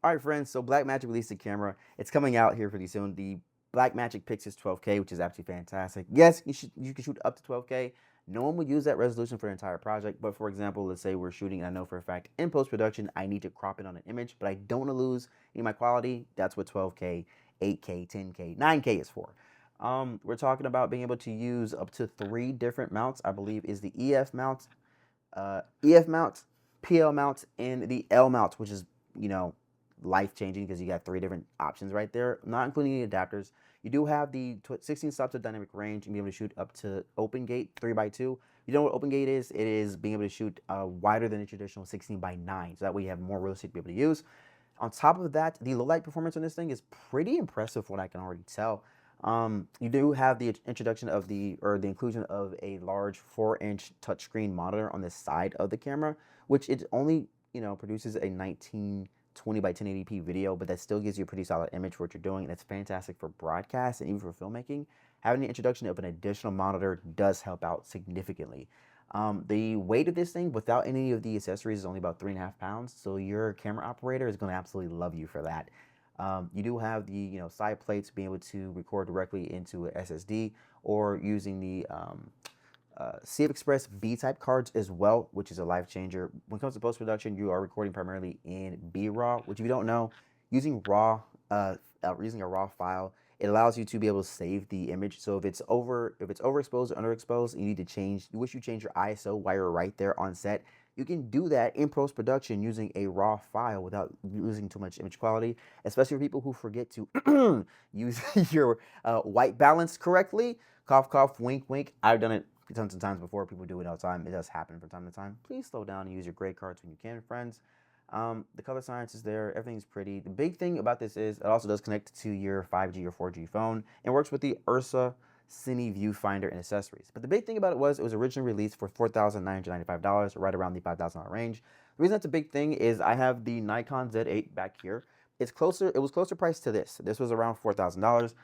All right, friends. So BlackMagic released a camera. It's coming out here pretty soon. The BlackMagic PYXIS 12K, which is absolutely fantastic. Yes, you can shoot up to 12K. No one would use that resolution for the entire project. But for example, let's say we're shooting, and I know for a fact in post production I need to crop it on an image, but I don't want to lose any of my quality. That's what 12K, 8K, 10K, 9K is for. We're talking about being able to use up to 3 different mounts. I believe is the EF mount, PL mount, and the L mount, which is, you know, life changing because you got 3 different options right there, not including the adapters. You do have the 16 stops of dynamic range and be able to shoot up to open gate 3x2. You know what open gate is? It is being able to shoot wider than a traditional 16:9, so that way you have more real estate to be able to use. On top of that, the low light performance on this thing is pretty impressive from what I can already tell. You do have the introduction of the inclusion of a large 4-inch touchscreen monitor on the side of the camera, which it only produces a 1920 by 1080p video, but that still gives you a pretty solid image for what you're doing, and it's fantastic for broadcast and even for filmmaking. Having the introduction of an additional monitor does help out significantly. The weight of this thing without any of the accessories is only about 3.5 pounds, so your camera operator is going to absolutely love you for that. You do have the side plates being able to record directly into an SSD or using the CF Express B-type cards as well, which is a life changer. When it comes to post-production, you are recording primarily in B-RAW, which if you don't know, using using a RAW file, it allows you to be able to save the image. So if it's overexposed or underexposed, you wish you change your ISO while you're right there on set, you can do that in post-production using a RAW file without losing too much image quality, especially for people who forget to use your white balance correctly. Cough, cough, wink, wink. I've done it tons of times before. People do it all the time. It does happen from time to time. Please slow down and use your gray cards when you can, friends. The color science is there. Everything's pretty. The big thing about this is it also does connect to your 5G or 4G phone and works with the Ursa Cine Viewfinder and accessories. But the big thing about it was originally released for $4,995, right around the $5,000 range. The reason that's a big thing is I have the Nikon Z8 back here. It was closer priced to this. This was around $4,000.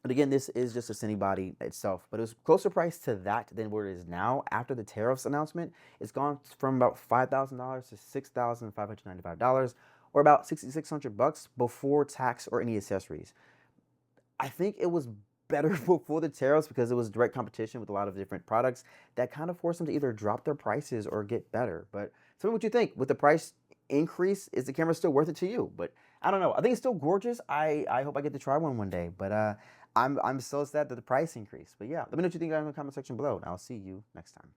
But again, this is just a cine body itself, but it was closer priced to that than where it is now. After the tariffs announcement, it's gone from about $5,000 to $6,595, or about $6,600 before tax or any accessories. I think it was better before the tariffs because it was direct competition with a lot of different products that kind of forced them to either drop their prices or get better. But tell me what you think. With the price increase, is the camera still worth it to you? But I don't know. I think it's still gorgeous. I hope I get to try one day. But I'm so sad that the price increased. But yeah, let me know what you think down in the comment section below, and I'll see you next time.